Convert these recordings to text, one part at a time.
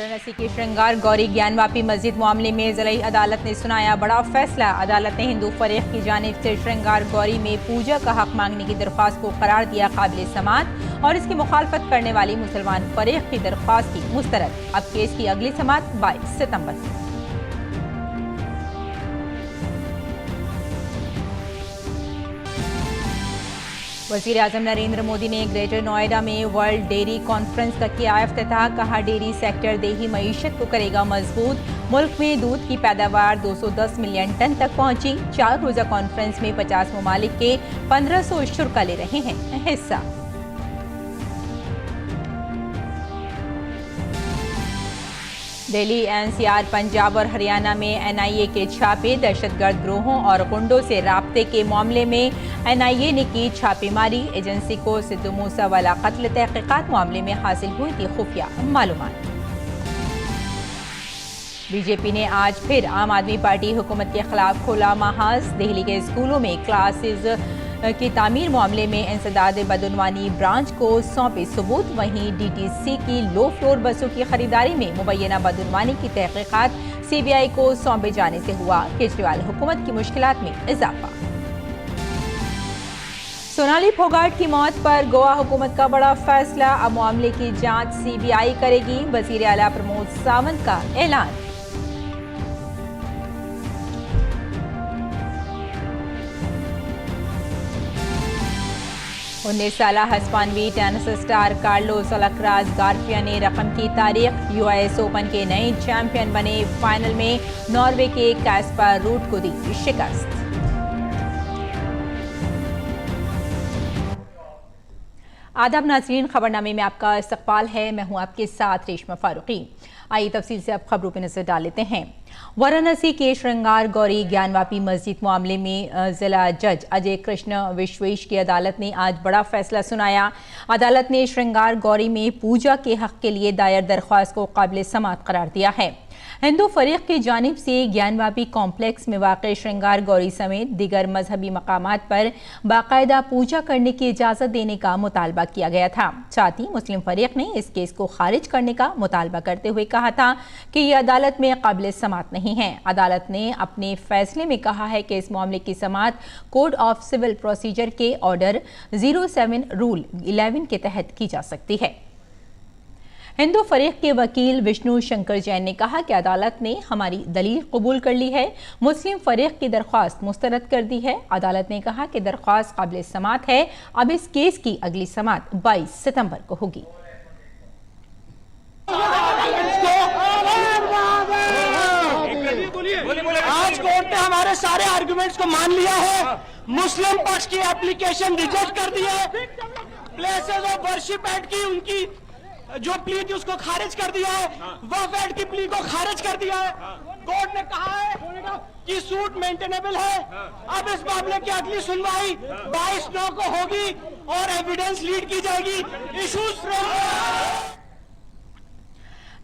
वाराणसी के श्रृंगार गौरी ज्ञानवापी मस्जिद मामले में जिला अदालत ने सुनाया बड़ा फैसला। अदालत ने हिंदू फरीक की जानिब से श्रृंगार गौरी में पूजा का हक मांगने की दरख्वास्त को करार दिया काबिल समाअत और इसकी मुखालफत करने वाली मुसलमान फरीक की दरख्वास्त की मुस्तरद। अब केस की अगली समाअत 22 सितंबर से। वज़ीर-ए-आज़म नरेंद्र मोदी ने ग्रेटर नोएडा में वर्ल्ड डेयरी कॉन्फ्रेंस का किया इफ्तिताह। कहा, डेयरी सेक्टर देही मईशत को करेगा मजबूत। मुल्क में दूध की पैदावार 210 मिलियन टन तक पहुंची। 4 रोजा कॉन्फ्रेंस में 50 ममालिक के 1500 शुरा ले रहे हैं हिस्सा। दिल्ली, एनसीआर, पंजाब और हरियाणा में एनआईए के छापे। दहशतगर्द गिरोहों और गुंडों से राब्ते के मामले में एनआईए ने की छापेमारी। एजेंसी को सिद्धू मूसावाला कत्ल तहकीकात मामले में हासिल हुई थी खुफिया मालूमात। बीजेपी ने आज फिर आम आदमी पार्टी हुकूमत के खिलाफ खोला महाज। दिल्ली के स्कूलों में क्लासेज की तामीर मामले में इंसदाद बदउनवानी ब्रांच को सौंपे सबूत। वहीं डीटीसी की लो फ्लोर बसों की खरीदारी में मुबैना बदउनवानी की तहकीकात सीबीआई को सौंपे जाने से हुआ केजरीवाल हुकूमत की मुश्किलात में इजाफा। सोनाली फोगाट की मौत पर गोवा हुकूमत का बड़ा फैसला। अब मामले की जांच सीबीआई करेगी। वजीर आला प्रमोद सावंत का ऐलान। 19 साला हस्पानवी tennis star Carlos Alcaraz Garfia ने रकम की तारीख। यूएस ओपन के नए चैंपियन बने। फाइनल में नॉर्वे के कैस्पर रूड को दी शिकस्त। आदाब नाज़रीन, खबरनामे में आपका इस्तकबाल है। मैं हूं आपके साथ रेशमा फारूकी। आइए तफसील से अब खबरों पर नजर डाल लेते हैं। वाराणसी के श्रृंगार गौरी ज्ञानवापी मस्जिद मामले में जिला जज अजय कृष्ण विश्वेश की अदालत ने आज बड़ा फैसला सुनाया। अदालत ने श्रृंगार गौरी में पूजा के हक के लिए दायर दरख्वास्त को काबिल समाअत करार दिया है। हिंदू फरीक की जानिब से ज्ञानवापी कॉम्प्लेक्स में वाक़ई श्रृंगार गौरी समेत दीगर मजहबी मकामात पर बाकायदा पूजा करने की इजाज़त देने का मुतालबा किया गया था। साथ ही मुस्लिम फरीक ने इस केस को खारिज करने का मुतालबा करते हुए कहा था कि ये अदालत में काबिल समाअत नहीं है। अदालत ने अपने फैसले में कहा है कि इस मामले की समाअत कोड ऑफ सिविल प्रोसीजर के ऑर्डर 07 रूल 11 के तहत की जा सकती है। हिंदू फरीक के वकील विष्णु शंकर जैन ने कहा कि अदालत ने हमारी दलील कबूल कर ली है। मुस्लिम फरीक की दरख्वास्त मुस्तरद कर दी है। अदालत ने कहा कि दरख्वास्त काबिल समाअत है। अब इस केस की अगली समाअत 22 सितंबर को होगी। आज कोर्ट ने हमारे सारे आर्गुमेंट्स को मान लिया है। मुस्लिम पक्ष की एप्लीकेशन रिजेक्ट कर दी है। प्लेसेस ऑफ वर्शिप एक्ट की उनकी जो प्ली थी उसको खारिज कर दिया है। वक्फ एक्ट की प्ली को खारिज कर दिया है। कोर्ट ने कहा है कि सूट मेंटेनेबल है। अब इस मामले की अगली सुनवाई 22/9 को होगी और एविडेंस लीड की जाएगी। इशूज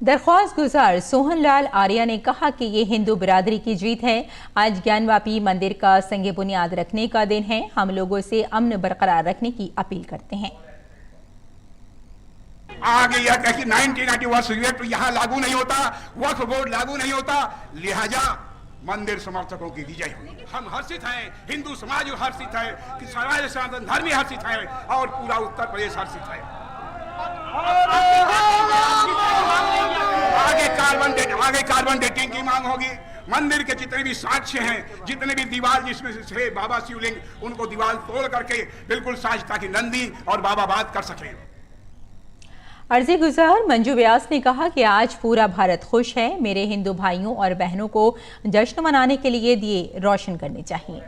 दरख्वास्त गुजार सोहनलाल आर्या ने कहा कि ये हिंदू बिरादरी की जीत है। आज ज्ञानवापी मंदिर का संग बुनियाद रखने का दिन है। हम लोगों से अमन बरकरार रखने की अपील करते हैं। आगे यह कह कि 1991 तो यहाँ लागू नहीं होता, वक्फ बोर्ड लागू नहीं होता, लिहाजा मंदिर समर्थकों की विजय होगी। हम हर्षित हैं, हिंदू समाज हर्षित है, कि समाज सनातन धर्मी हर्षित है और पूरा उत्तर प्रदेश हर्षित है। आगे कार्बन डेटिंग की मांग होगी। मंदिर के जितने भी साक्ष्य हैं, जितने भी दीवार जिसमें से बाबा शिवलिंग, उनको दीवार तोड़ करके बिल्कुल साज ताकि नंदी और बाबा बात कर सके। अर्जी गुजार मंजू व्यास ने कहा कि आज पूरा भारत खुश है। मेरे हिंदू भाइयों और बहनों को जश्न मनाने के लिए दिए रोशन करने चाहिए।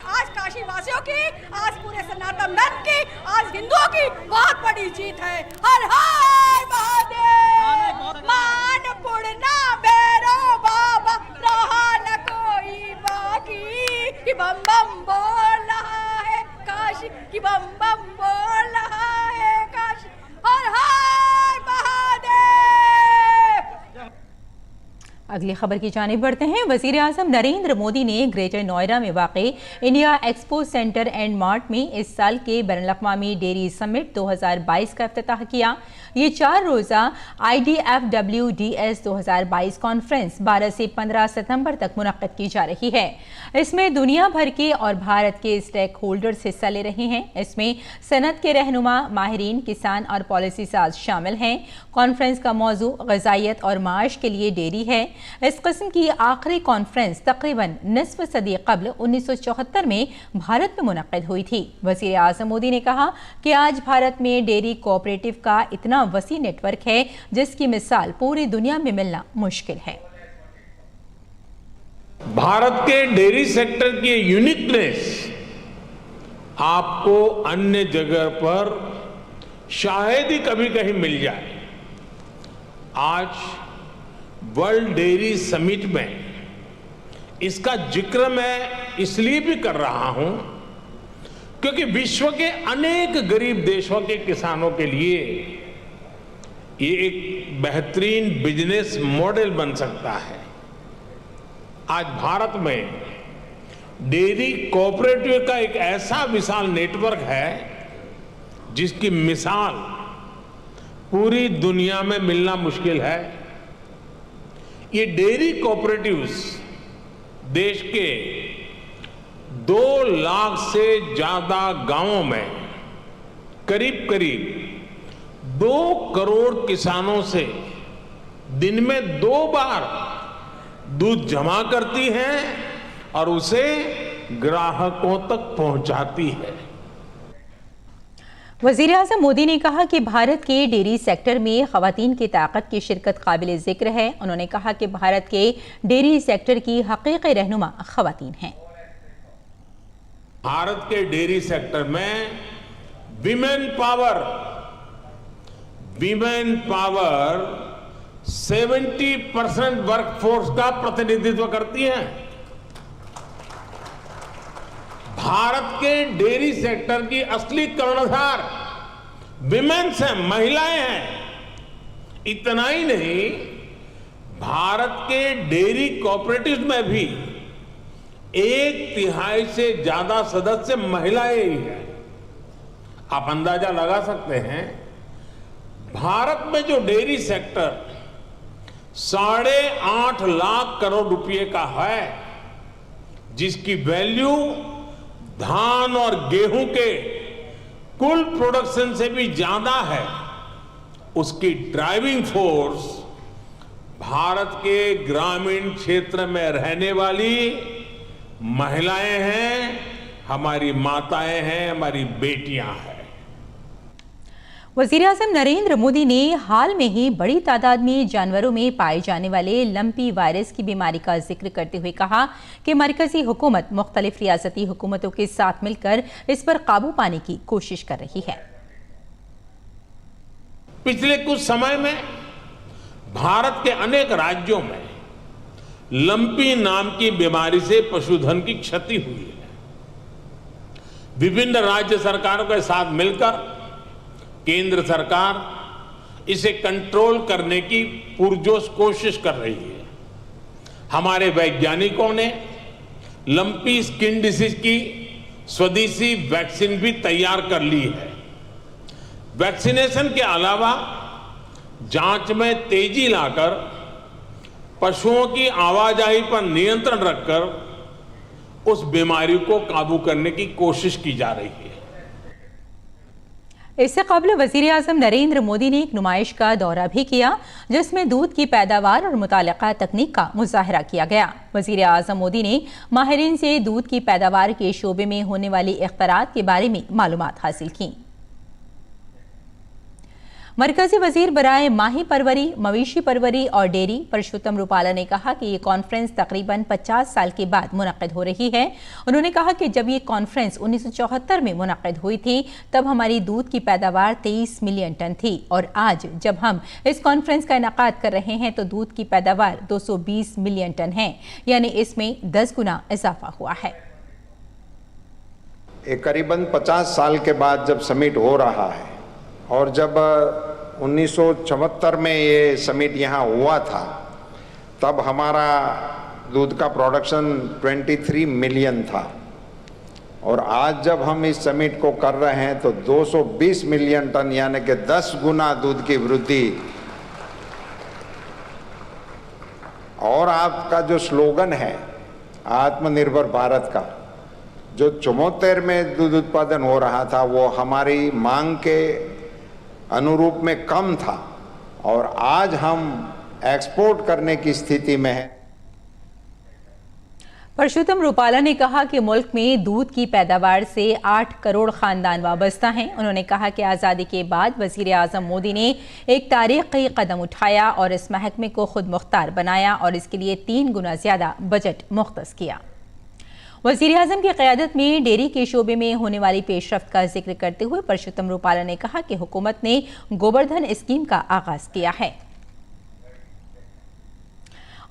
आज काशी वासियों की, आज पूरे सनातन धर्म की, आज हिंदुओं की बहुत बड़ी जीत है। हर हर महादेव, मानपुरना भैरो बाबा, रहा न कोई बाकी, कि बम बम बोल रहा है काशी, कि बम बम बोल रहा है काशी। हर हर महादेव। अगली खबर की जानिब बढ़ते हैं। वज़ीर आज़म नरेंद्र मोदी ने ग्रेटर नोएडा में वाक़े India expo centre and mart में इस साल के बैनुल-अक़वामी डेयरी समिट 2022 का इफ्तिताह किया। ये 4 रोज़ा IDFWDS 2022 कॉन्फ्रेंस 12 से 15 सितंबर तक मुनक़्क़िद की जा रही है। इसमें दुनिया भर के और भारत के स्टेक होल्डर्स हिस्सा ले रहे हैं। इसमें सनत के रहनुमा, माहिरीन, किसान और पॉलिसी साज शामिल हैं। कॉन्फ्रेंस का मौजू ग़िज़ाइयत और माश के लिए डेयरी है। इस किस्म की आखिरी कॉन्फ्रेंस तकरीबन निस्फ सदी कबल 1974 में भारत में मुनक़्क़िद हुई थी। वज़ीर आज़म मोदी ने कहा कि आज भारत में डेयरी कोऑपरेटिव का इतना वसी नेटवर्क है जिसकी मिसाल पूरी दुनिया में मिलना मुश्किल है। भारत के डेयरी सेक्टर की यूनिकनेस आपको अन्य जगह पर शायद ही कभी कहीं मिल जाए। आज वर्ल्ड डेयरी समिट में इसका जिक्र मैं इसलिए भी कर रहा हूं क्योंकि विश्व के अनेक गरीब देशों के किसानों के लिए ये एक बेहतरीन बिजनेस मॉडल बन सकता है। आज भारत में डेयरी कोऑपरेटिव का एक ऐसा विशाल नेटवर्क है जिसकी मिसाल पूरी दुनिया में मिलना मुश्किल है। ये डेयरी कोऑपरेटिव्स देश के 2 लाख से ज्यादा गांवों में करीब करीब 2 करोड़ किसानों से दिन में 2 बार दूध जमा करती हैं और उसे ग्राहकों तक पहुंचाती है। वज़ीर आज़म मोदी ने कहा कि भारत के डेयरी सेक्टर में ख़वातीन की ताकत की शिरकत काबिल ज़िक्र है। उन्होंने कहा कि भारत के डेयरी सेक्टर की हकीकी रहनुमा ख़वातीन हैं। भारत के डेयरी सेक्टर में विमेन पावर 70% वर्कफोर्स का प्रतिनिधित्व करती हैं। भारत के डेयरी सेक्टर की असली कर्णधार विमेन्स हैं, महिलाएं हैं। इतना ही नहीं, भारत के डेयरी कोऑपरेटिव्स में भी 1/3 से ज्यादा सदस्य महिलाएं ही हैं। आप अंदाजा लगा सकते हैं भारत में जो डेयरी सेक्टर 8.5 लाख करोड़ रुपए का है, जिसकी वैल्यू धान और गेहूं के कुल प्रोडक्शन से भी ज्यादा है, उसकी ड्राइविंग फोर्स भारत के ग्रामीण क्षेत्र में रहने वाली महिलाएं हैं, हमारी माताएं हैं, हमारी बेटियां हैं। वज़ीर आज़म नरेंद्र मोदी ने हाल में ही बड़ी तादाद में जानवरों में पाए जाने वाले लंपी वायरस की बीमारी का जिक्र करते हुए कहा कि मरकजी हुकूमत मुख्तलिफ रियासती हुकूमतों के साथ मिलकर इस पर काबू पाने की कोशिश कर रही है। पिछले कुछ समय में भारत के अनेक राज्यों में लंपी नाम की बीमारी से पशुधन की क्षति हुई है। विभिन्न राज्य सरकारों के साथ मिलकर केंद्र सरकार इसे कंट्रोल करने की पुरजोश कोशिश कर रही है। हमारे वैज्ञानिकों ने लंपी स्किन डिसीज की स्वदेशी वैक्सीन भी तैयार कर ली है। वैक्सीनेशन के अलावा जांच में तेजी लाकर पशुओं की आवाजाही पर नियंत्रण रखकर उस बीमारी को काबू करने की कोशिश की जा रही है। इससे कबल वज़ीर आज़म नरेंद्र मोदी ने एक नुमाइश का दौरा भी किया जिसमें दूध की पैदावार और मुतालिका तकनीक का मुजाहरा किया गया। वज़ीर आज़म मोदी ने माहिरीन से दूध की पैदावार के शोबे में होने वाली इख्तरात के बारे में मालूमात हासिल की। मरकजी वजीर बराए माही परवरी, मवेशी परवरी और डेयरी परशुत्तम रूपाला ने कहा कि ये कॉन्फ्रेंस तकरीबन 50 साल के बाद मुनक़्क़िद हो रही है। उन्होंने कहा कि जब ये कॉन्फ्रेंस 1974 में मुनक़्क़िद हुई थी तब हमारी दूध की पैदावार 23 मिलियन टन थी और आज जब हम इस कॉन्फ्रेंस का इनेकाद कर रहे हैं तो दूध की पैदावार 220 मिलियन टन है, यानी इसमें 10 गुना इजाफा हुआ है। करीबन 50 साल के बाद जब समिट हो रहा है और जब 1974 में ये समिट यहाँ हुआ था, तब हमारा दूध का प्रोडक्शन 23 मिलियन था और आज जब हम इस समिट को कर रहे हैं तो 220 मिलियन टन यानी कि 10 गुना दूध की वृद्धि। और आपका जो स्लोगन है आत्मनिर्भर भारत का, जो 74 में दूध उत्पादन हो रहा था वो हमारी मांग के अनुरूप में कम था और आज हम एक्सपोर्ट करने की स्थिति में है। परषोत्तम रूपाला ने कहा कि मुल्क में दूध की पैदावार से 8 करोड़ खानदान वाबस्ता हैं। उन्होंने कहा कि आज़ादी के बाद वज़ीर आज़म मोदी ने एक तारीख़ी कदम उठाया और इस महकमे को खुद मुख्तार बनाया और इसके लिए 3 गुना ज़्यादा बजट मुख्तस किया। वज़ीर आज़म की क़यादत में डेयरी के शोबे में होने वाली पेशरफ्त का जिक्र करते हुए परषोत्तम रूपाला ने कहा कि हुकूमत ने गोबरधन स्कीम का आगाज़ किया है।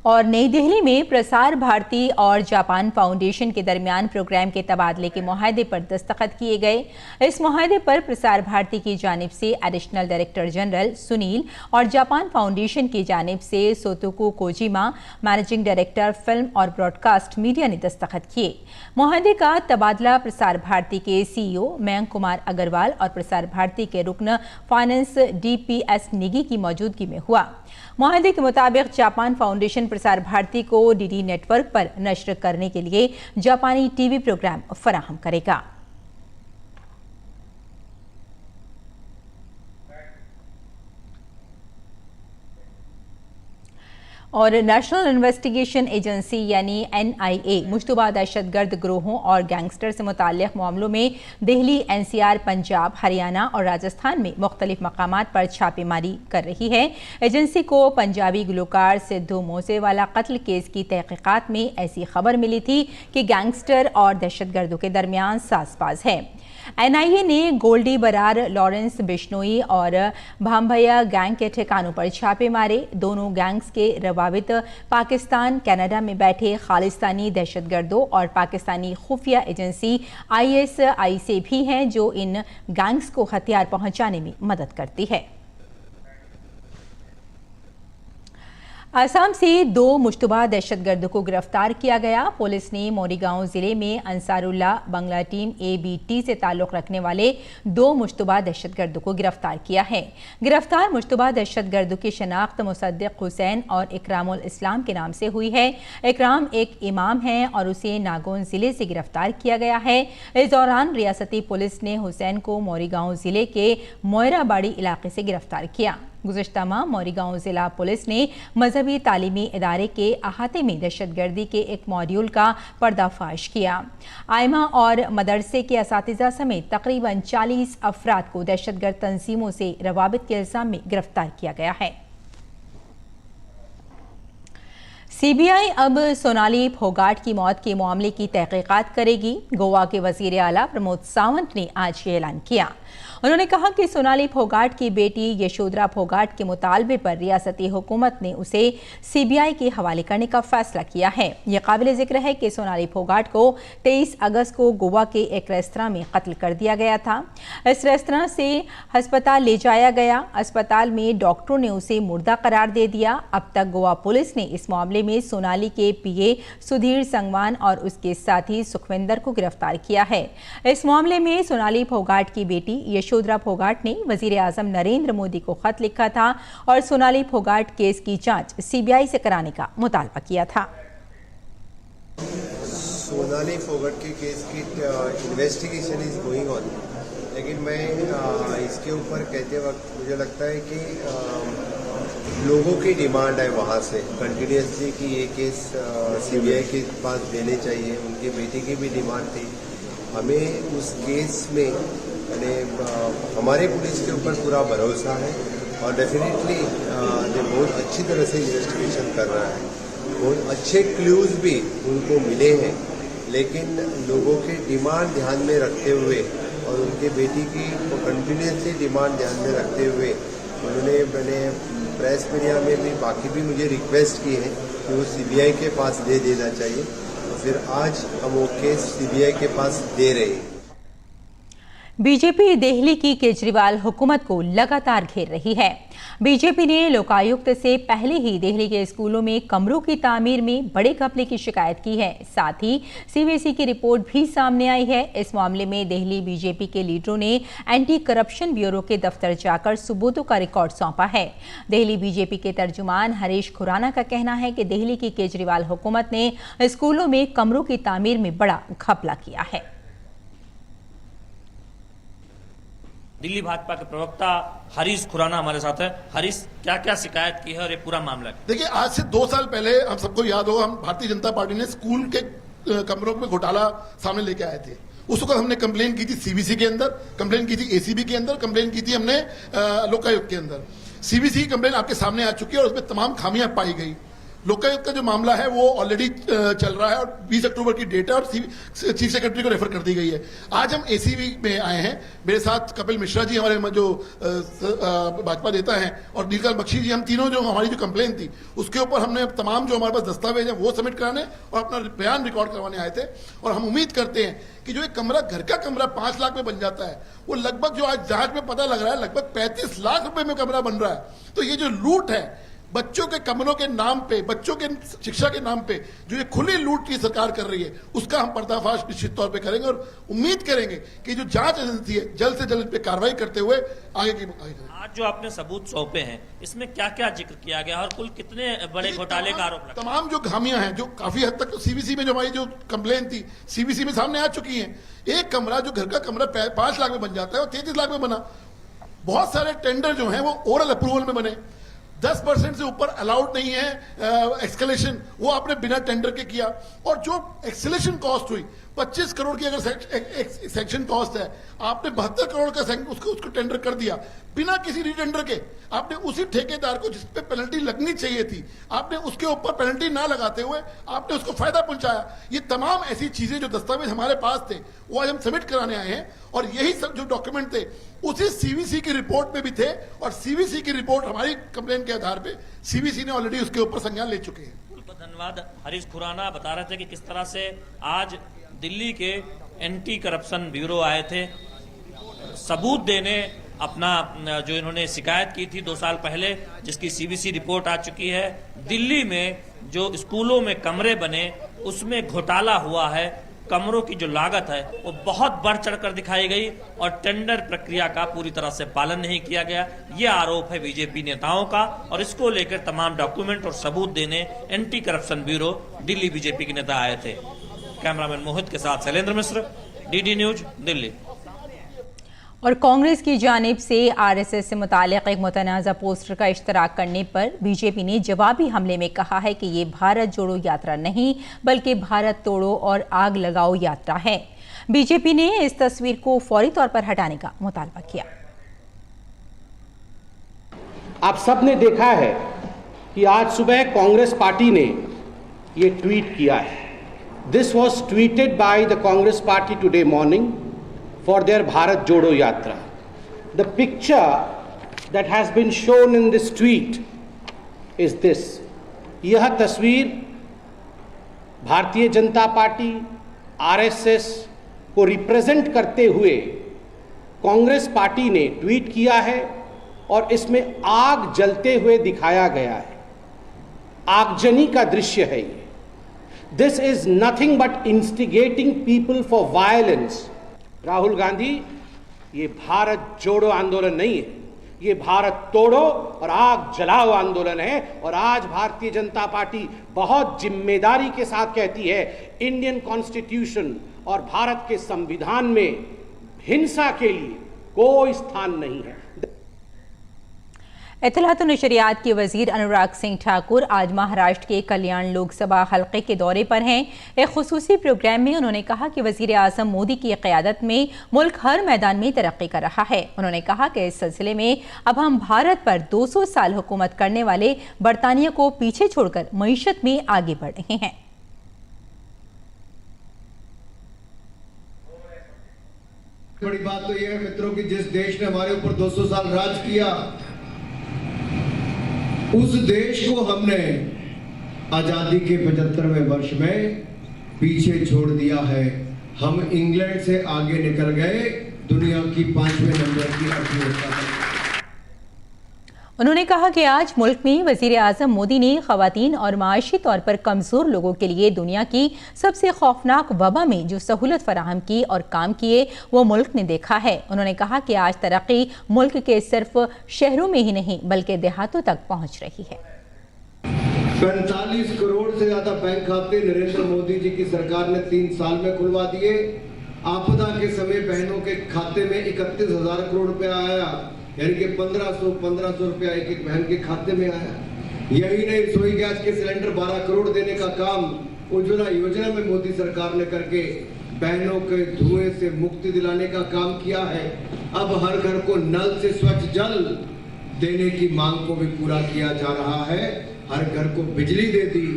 और नई दिल्ली में प्रसार भारती और जापान फाउंडेशन के दरमियान प्रोग्राम के तबादले के मुआहदे पर दस्तखत किए गए। इस मुआहदे पर प्रसार भारती की जानिब से एडिशनल डायरेक्टर जनरल सुनील और जापान फाउंडेशन की जानिब से सोतोकू कोजिमा मैनेजिंग डायरेक्टर फिल्म और ब्रॉडकास्ट मीडिया ने दस्तखत किए। मुआहदे का तबादला प्रसार भारती के CEO मयंक कुमार अग्रवाल और प्रसार भारती के रुकन फाइनेंस DPS निगी की मौजूदगी में हुआ। मुआहदे के मुताबिक जापान फाउंडेशन प्रसार भारती को DD नेटवर्क पर नश्र करने के लिए जापानी टीवी प्रोग्राम फराहम करेगा। और नेशनल इन्वेस्टिगेशन एजेंसी यानी NIA मुश्तबा दहशतगर्द गिरोहों और गैंगस्टर से मुताल्लिक़ मामलों में दिल्ली, NCR, पंजाब, हरियाणा और राजस्थान में मुख्तलिफ मकामात पर छापेमारी कर रही है। एजेंसी को पंजाबी गुलकार सिद्धू मूसेवाला कत्ल केस की तहकीकात में ऐसी खबर मिली थी कि गैंगस्टर और दहशतगर्दों के दरमियान साज़बाज़ है। NIA ने गोल्डी बरार, लॉरेंस बिश्नोई और भामभैया गैंग के ठिकानों पर छापे मारे। दोनों गैंग्स के रवाबित पाकिस्तान, कनाडा में बैठे खालिस्तानी दहशतगर्दों और पाकिस्तानी खुफिया एजेंसी ISI से भी हैं, जो इन गैंग्स को हथियार पहुंचाने में मदद करती है। असम से 2 मुश्तबा दहशतगर्दों को गिरफ्तार किया गया। पुलिस ने मोरीगांव जिले में अंसारुल्लाह बंगला टीम ABT से ताल्लुक़ रखने वाले 2 मुश्तबा दहशतगर्दों को गिरफ्तार किया है। गिरफ्तार मुश्तबा दहशतगर्दों की शनाख्त मुसद्दिक हुसैन और इकरामुल इस्लाम के नाम से हुई है। इकराम एक इमाम है और उसे नागौन जिले से गिरफ्तार किया गया है। इस दौरान रियासती पुलिस ने हुसैन को मोरीगांव जिले के मोयराबाड़ी इलाके से गिरफ्तार किया। गुज़श्ता माह मोरीगांव जिला पुलिस ने मजहबी तालीमी इदारे के अहाते में दहशतगर्दी के एक मॉड्यूल का पर्दाफाश किया। आइमा और मदरसे के असातिज़ा समेत तकरीबन 40 अफराद को दहशतगर्द तंजीमों से रवाबित के इल्ज़ाम में गिरफ्तार किया गया है। CBI अब सोनाली फोगाट की मौत के मामले की तहकीकात करेगी। गोवा के वज़ीर आला प्रमोद सावंत ने आज ये ऐलान किया। उन्होंने कहा कि सोनाली फोगाट की बेटी यशोधरा फोगाट के मुतालबे पर रियासती हुकूमत ने उसे CBI के हवाले करने का फैसला किया है। यह काबिल जिक्र है कि सोनाली फोगाट को 23 अगस्त को गोवा के एक रेस्तरां में कत्ल कर दिया गया था। इस रेस्तरां से अस्पताल ले जाया गया। अस्पताल में डॉक्टरों ने उसे मुर्दा करार दे दिया। अब तक गोवा पुलिस ने इस मामले में सोनाली के PA सुधीर संगवान और उसके साथी सुखविंदर को गिरफ्तार किया है। इस मामले में सोनाली फोगाट की बेटी यशोधरा फोगाट ने वजीर आजम नरेंद्र मोदी को खत लिखा था और सोनाली फोगाट केस की जांच CBI से कराने का मुतालबा किया था। सोनाली फोगाट के केस की इन्वेस्टिगेशन इज गोइंग ऑन, लेकिन मैं इसके ऊपर कहते वक्त मुझे लगता है कि लोगों की डिमांड है वहाँ से कंटिन्यूसली कि ये केस CBI के पास देने चाहिए। उनकी बेटी की भी डिमांड थी। हमें उस केस में हमारे पुलिस के ऊपर पूरा भरोसा है और डेफिनेटली ये बहुत अच्छी तरह से इन्वेस्टिगेशन कर रहा है। बहुत अच्छे क्लूज भी उनको मिले हैं, लेकिन लोगों की डिमांड ध्यान में रखते हुए और उनके बेटी की कंटिन्यूसली डिमांड ध्यान में रखते हुए मैंने प्रेस मीडिया में भी बाकी भी मुझे रिक्वेस्ट की है कि वो CBI के पास दे देना चाहिए, और फिर आज हम वो केस CBI के पास दे रहे हैं। बीजेपी दिल्ली की केजरीवाल हुकूमत को लगातार घेर रही है। बीजेपी ने लोकायुक्त से पहले ही दिल्ली के स्कूलों में कमरों की तामीर में बड़े घपले की शिकायत की है। साथ ही सीबीएसई की रिपोर्ट भी सामने आई है। इस मामले में दिल्ली बीजेपी के लीडरों ने एंटी करप्शन ब्यूरो के दफ्तर जाकर सबूतों का रिकॉर्ड सौंपा है। दिल्ली बीजेपी के तर्जुमान हरीश खुराना का कहना है कि दिल्ली की केजरीवाल हुकूमत ने स्कूलों में कमरों की तामीर में बड़ा घपला किया है। दिल्ली भाजपा के प्रवक्ता हरीश खुराना हमारे साथ है। हरीश, क्या क्या शिकायत की है और ये पूरा मामला? देखिए, आज से 2 साल पहले हम सबको याद होगा, हम भारतीय जनता पार्टी ने स्कूल के कमरों में घोटाला सामने लेके आए थे। उस वक्त हमने कंप्लेन की थी सीबीसी के अंदर, कंप्लेन की थी एसीबी के अंदर, कंप्लेन की थी हमने लोकायुक्त के अंदर। सीबीसी की कंप्लेन आपके सामने आ चुकी है और उसमें तमाम खामियां पाई गई। लोकायुक्त का जो मामला है वो ऑलरेडी चल रहा है और 20 अक्टूबर की डेट है और चीफ सेक्रेटरी को रेफर कर दी गई है। आज हम एसीबी में आए हैं। मेरे साथ कपिल मिश्रा जी हमारे जो भाजपा नेता हैं और नीलकंठ बख्शी जी, हम तीनों जो हमारी जो कंप्लेन थी उसके ऊपर हमने तमाम जो हमारे पास दस्तावेज हैं वो सबमिट कराने और अपना बयान रिकॉर्ड करवाने आए थे। और हम उम्मीद करते हैं कि जो एक कमरा, घर का कमरा 5 लाख में बन जाता है, वो लगभग जो आज जांच में पता लग रहा है लगभग 35 लाख रुपए में कमरा बन रहा है। तो ये जो लूट है बच्चों के कमरों के नाम पे, बच्चों के शिक्षा के नाम पे जो ये खुली लूट की सरकार कर रही है, उसका हम पर्दाफाश निश्चित तौर पे करेंगे और उम्मीद करेंगे कि जो जांच एजेंसी है जल्द से जल्द पे कार्रवाई करते हुए आगे करें। आज जो आपने सबूत सौंपे हैं, इसमें क्या क्या जिक्र किया गया और कुल कितने बड़े घोटाले का आरोप लगा? तमाम जो खामियां हैं जो काफी हद तक सीबीसी में जो हमारी जो कंप्लेन थी सीबीसी में सामने आ चुकी है। एक कमरा, जो घर का कमरा 5 लाख में बन जाता है और 33 लाख में बना। बहुत सारे टेंडर जो है वो ओरल अप्रूवल में बने, 10% से ऊपर अलाउड नहीं है एक्सकेलेशन, वो आपने बिना टेंडर के किया। और जो एक्सकेलेशन कॉस्ट हुई 25 करोड़ की अगर सेक्शन कॉस्ट है, आपने 72 करोड़ का उसको टेंडर कर दिया बिना किसी रीटेंडर के। आपने उसी ठेकेदार को जिस पे पेनल्टी लगनी चाहिए थी, आपने उसके ऊपर पेनल्टी ना लगाते हुए आपने उसको फायदा पहुंचाया। ये तमाम ऐसी चीजें जो दस्तावेज हमारे पास थे वो आज हम सबमिट कराने आए हैं और यही सब जो डॉक्यूमेंट थे उसी सीबीसी की रिपोर्ट में भी थे और सीबीसी की रिपोर्ट हमारी कंप्लेन के आधार पे सीबीसी ने ऑलरेडी उसके ऊपर संज्ञान ले चुके हैं। धन्यवाद। हरीश खुराना बता रहे थे कि किस तरह से आज दिल्ली के एंटी करप्शन ब्यूरो आए थे सबूत देने, अपना जो इन्होंने शिकायत की थी 2 साल पहले, जिसकी सीबीसी रिपोर्ट आ चुकी है। दिल्ली में जो स्कूलों में कमरे बने उसमें घोटाला हुआ है। कमरों की जो लागत है वो बहुत बढ़ चढ़कर दिखाई गई और टेंडर प्रक्रिया का पूरी तरह से पालन नहीं किया गया। ये आरोप है बीजेपी नेताओं का और इसको लेकर तमाम डॉक्यूमेंट और सबूत देने anti corruption bureau Delhi BJP के नेता आए थे। कैमरामैन मोहित के साथ शैलेंद्र मिश्र, डीडी न्यूज, दिल्ली। और कांग्रेस की जानिब से आरएसएस से मुतालिक एक मुतनाज़ा पोस्टर का इश्तराक करने पर बीजेपी ने जवाबी हमले में कहा है कि ये भारत जोड़ो यात्रा नहीं बल्कि भारत तोड़ो और आग लगाओ यात्रा है। बीजेपी ने इस तस्वीर को फौरी तौर पर हटाने का मुतालबा किया। आप सब ने देखा है कि आज सुबह कांग्रेस पार्टी ने ये ट्वीट किया है। This was tweeted by the Congress party today morning for their Bharat Jodo Yatra. The picture that has been shown in this tweet is this. यह तस्वीर भारतीय जनता पार्टी आरएसएस को रिप्रेजेंट करते हुए कांग्रेस पार्टी ने ट्वीट किया है और इसमें आग जलते हुए दिखाया गया है। आगजनी का दृश्य है ये। This is nothing but instigating people for violence. Rahul Gandhi, ये भारत जोड़ो आंदोलन नहीं है, ये भारत तोड़ो और आग जलाओ आंदोलन है। और आज भारतीय जनता पार्टी बहुत जिम्मेदारी के साथ कहती है, इंडियन कॉन्स्टिट्यूशन और भारत के संविधान में हिंसा के लिए कोई स्थान नहीं है। इत्तलात और नशरियात के वजीर अनुराग सिंह ठाकुर आज महाराष्ट्र के कल्याण लोकसभा हल्के के दौरे पर हैं। एक खुसूसी प्रोग्राम में उन्होंने कहा कि वजीर आजम मोदी की क़यादत में मुल्क हर मैदान में तरक्की कर रहा है। उन्होंने कहा कि इस सिलसिले में अब हम भारत पर 200 साल हुकूमत करने वाले बरतानिया को पीछे छोड़कर मईशत में आगे बढ़ रहे हैं। बड़ी बात तो यह है मित्रों कि जिस देश ने हमारे ऊपर 200 साल राज किया, उस देश को हमने आजादी के 75वें वर्ष में पीछे छोड़ दिया है। हम इंग्लैंड से आगे निकल गए दुनिया की 5वें नंबर की अर्थव्यवस्था बने। उन्होंने कहा कि आज मुल्क में वजीर आजम मोदी ने खवातीन और माशी तौर पर कमज़ोर लोगों के लिए दुनिया की सबसे खौफनाक वबा में जो सहूलत फराहम की और काम किए वो मुल्क ने देखा है। उन्होंने कहा कि आज तरक्की मुल्क के सिर्फ शहरों में ही नहीं बल्कि देहातों तक पहुँच रही है। 45 करोड़ से ज्यादा बैंक खाते नरेंद्र मोदी जी की सरकार ने 3 साल में खुलवा दिए। आपदा के समय बहनों के खाते में 31,000 करोड़ रुपया आया, यानी कि 1500 रुपया एक एक बहन के खाते में आया। यही नहीं, रसोई गैस के सिलेंडर 12 करोड़ देने का काम उज्ज्वला योजना में मोदी सरकार ने करके बहनों के धुएं से मुक्ति दिलाने का काम किया है। अब हर घर को नल से स्वच्छ जल देने की मांग को भी पूरा किया जा रहा है। हर घर को बिजली दे दी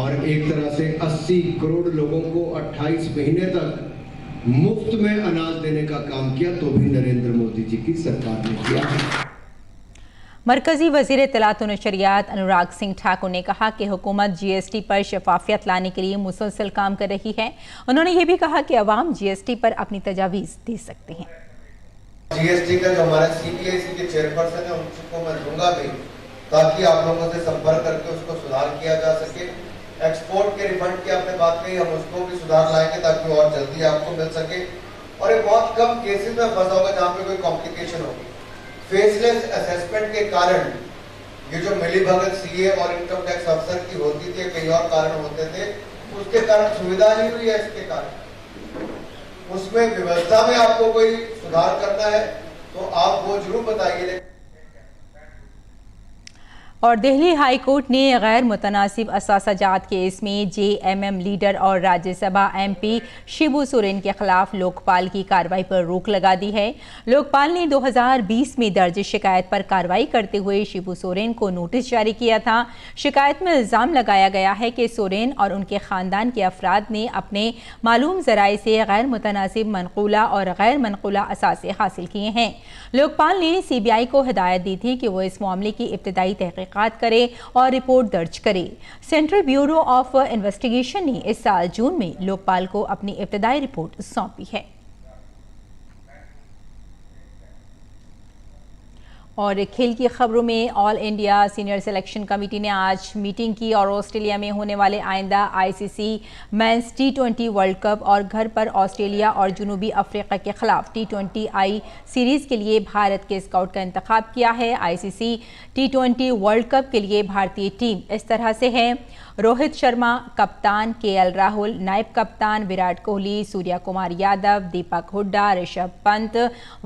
और एक तरह से 80 करोड़ लोगों को 28 महीने तक मुफ्त में अनाज देने का काम किया, तो भी नरेंद्र मोदी जी की सरकार ने किया है। मरकजी वजीर इत्तलात और नशरियात अनुराग सिंह ठाकुर ने कहा कि हुकूमत GST पर शफाफियत लाने के लिए मुसलसल काम कर रही है। उन्होंने ये भी कहा कि अवाम GST पर अपनी तजावीज़ दे सकते हैं। GST का जो हमारे CBIC के चेयरपर्सन है उनको मैं दूंगा भी, ताकि आप लोगों से संपर्क करके उसको सुधार किया जा सके। एक्सपोर्ट के रिफंड की आपने बात कही, हम उसको भी सुधार लाएंगे ताकि और जल्दी आपको मिल सके। और ये बहुत कम केसेस में फंसा होगा जहाँ पे कोई कॉम्प्लिकेशन होगी। फेसलेस असेसमेंट के कारण ये जो मिलीभगत CA और इनकम टैक्स अफसर की होती थी, कई और कारण होते थे, उसके कारण सुविधा नहीं हुई है। इसके कारण उसमें व्यवस्था में आपको कोई सुधार करना है तो आप वो जरूर बताइए। और दिल्ली हाई कोर्ट ने गैर मुतनासिब असासाजात केस में JMM लीडर और राज्यसभा MP शिबू सोरेन के खिलाफ लोकपाल की कार्रवाई पर रोक लगा दी है। लोकपाल ने 2020 में दर्ज शिकायत पर कार्रवाई करते हुए शिबू सोरेन को नोटिस जारी किया था। शिकायत में इल्ज़ाम लगाया गया है कि सोरेन और उनके ख़ानदान के अफराद ने अपने मालूम ज़राए से गैर मुतनासिब मनकूला और गैर मनकूला असासे हासिल किए हैं। लोकपाल ने CBI को हिदायत दी थी कि वो इस मामले की इब्तदाई तहकीकात करे और रिपोर्ट दर्ज करे। सेंट्रल ब्यूरो ऑफ इन्वेस्टिगेशन ने इस साल जून में लोकपाल को अपनी इब्तदाई रिपोर्ट सौंपी है। और खेल की खबरों में all India senior selection committee ने आज मीटिंग की और ऑस्ट्रेलिया में होने वाले आइंदा ICC mains T20 world cup और घर पर ऑस्ट्रेलिया और जनूबी अफ्रीका के खिलाफ T20I सीरीज़ के लिए भारत के स्काउट का इंतखाब किया है। ICC T20 वर्ल्ड कप के लिए भारतीय टीम इस तरह से है: रोहित शर्मा कप्तान, KL राहुल नायब कप्तान, Virat Kohli, Surya Kumar Yadav, Deepak Hooda, Rishabh Pant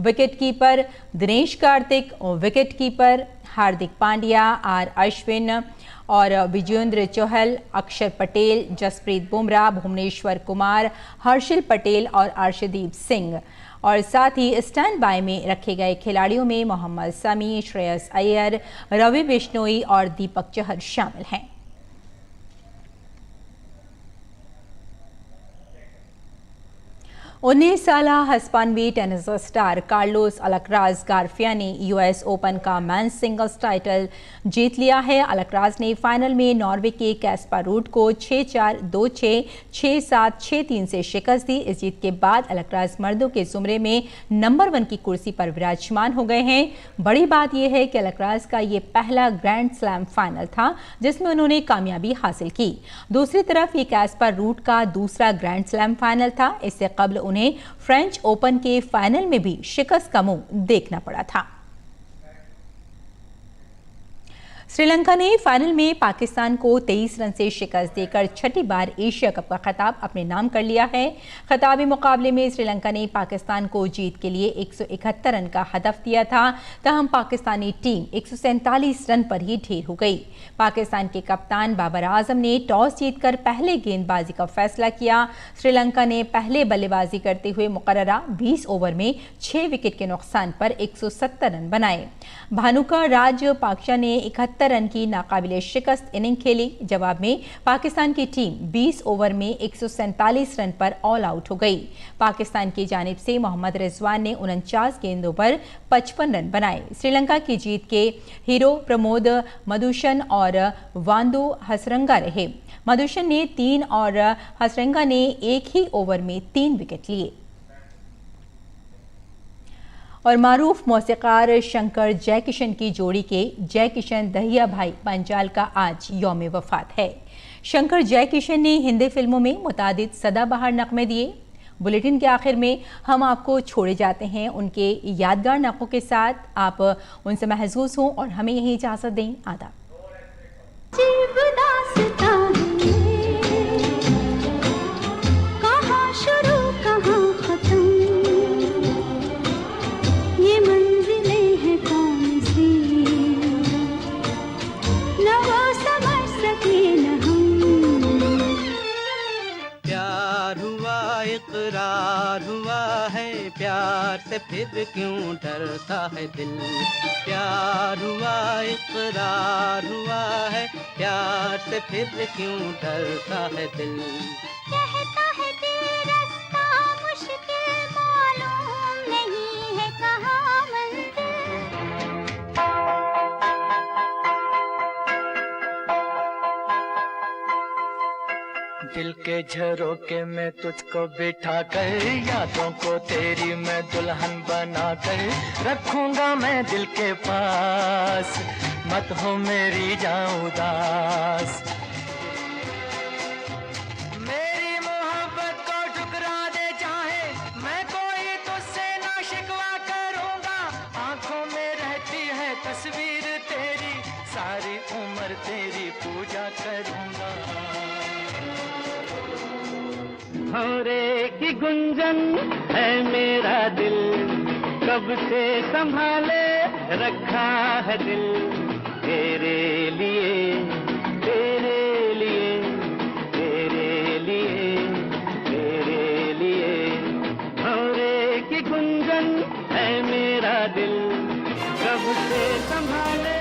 wicket keeper, Dinesh Karthik wicket keeper, Hardik Pandya, R Ashwin और विजेंद्र चहल, अक्षर पटेल, जसप्रीत बुमराह, भुवनेश्वर कुमार, हर्षिल पटेल और अर्शदीप सिंह। और साथ ही स्टैंड बाय में रखे गए खिलाड़ियों में मोहम्मद समी, श्रेयस अय्यर, रवि बिश्नोई और दीपक चहर शामिल हैं। 19 साला हस्पानवी tennis star Carlos Alcaraz Garfia ने US ओपन का मेंस सिंगल्स टाइटल जीत लिया है। अल्कराज ने फाइनल में नॉर्वे के कैस्पर रूड को 6-4, 2-6, 6-7, 6-3 से शिकस्त दी। इस जीत के बाद अल्कराज मर्दों के जुमरे में नंबर 1 की कुर्सी पर विराजमान हो गए हैं। बड़ी बात यह है कि अल्कराज का ये पहला ग्रैंड स्लैम फाइनल था जिसमें उन्होंने कामयाबी हासिल की। दूसरी तरफ ये कैस्पर रूड का दूसरा ग्रैंड स्लैम फाइनल था। इससे कबल उन्हें फ्रेंच ओपन के फाइनल में भी शिकस्त का मुंह देखना पड़ा था। श्रीलंका ने फाइनल में पाकिस्तान को 23 रन से शिकस्त देकर छठी बार एशिया कप का खिताब अपने नाम कर लिया है। खिताबी मुकाबले में श्रीलंका ने पाकिस्तान को जीत के लिए 171 रन का हदफ दिया था, तहम पाकिस्तानी टीम 147 रन पर ही ढेर हो गई। पाकिस्तान के कप्तान बाबर आजम ने टॉस जीतकर पहले गेंदबाजी का फैसला किया। श्रीलंका ने पहले बल्लेबाजी करते हुए मुकर्ररा 20 ओवर में 6 विकेट के नुकसान पर 170 रन बनाए। भानुका राजपाक्षे ने 71 रन की नाकाबिले शिकस्त इनिंग खेली। जवाब में पाकिस्तान की टीम 20 ओवर में 147 रन पर ऑल आउट हो गई। पाकिस्तान की जानिब से मोहम्मद रिजवान ने 49 गेंदों पर 55 रन बनाए। श्रीलंका की जीत के हीरो प्रमोद मधुशन और वांदो हसरंगा रहे। मधुशन ने 3 और हसरंगा ने एक ही ओवर में 3 विकेट लिए। और मारूफ मौसीकार शंकर जयकिशन की जोड़ी के जयकिशन दहिया भाई पंचाल का आज यौम वफात है। शंकर जयकिशन ने हिंदी फिल्मों में मुतादिद सदाबहार नग़मे दिए। बुलेटिन के आखिर में हम आपको छोड़े जाते हैं उनके यादगार नग़मों के साथ। आप उनसे महसूस हों और हमें यही इजाज़त दें। आदाब। इकरार हुआ है प्यार से फिर क्यों डरता है दिल। प्यार हुआ इकरार हुआ है प्यार से फिर क्यों डरता है दिल। कहता है दिल रास्ता मुश्किल मालूम नहीं है कहाँ मंजिल। दिल के झरोके में तुझको बिठा कर यादों को तेरी मैं दुल्हन बना कर रखूंगा मैं दिल के पास। मत हो मेरी जान उदास। मेरी मोहब्बत को ठुकरा दे चाहे मैं कोई तुझसे ना शिकवा करूंगा। आंखों में रहती है तस्वीर तेरी सारी उम्र तेरी पूजा करूंगा। भौरे की गुंजन है मेरा दिल कब से संभाले रखा है दिल। तेरे लिए तेरे लिए तेरे लिए तेरे लिए भौरे की गुंजन है मेरा दिल कब से संभाले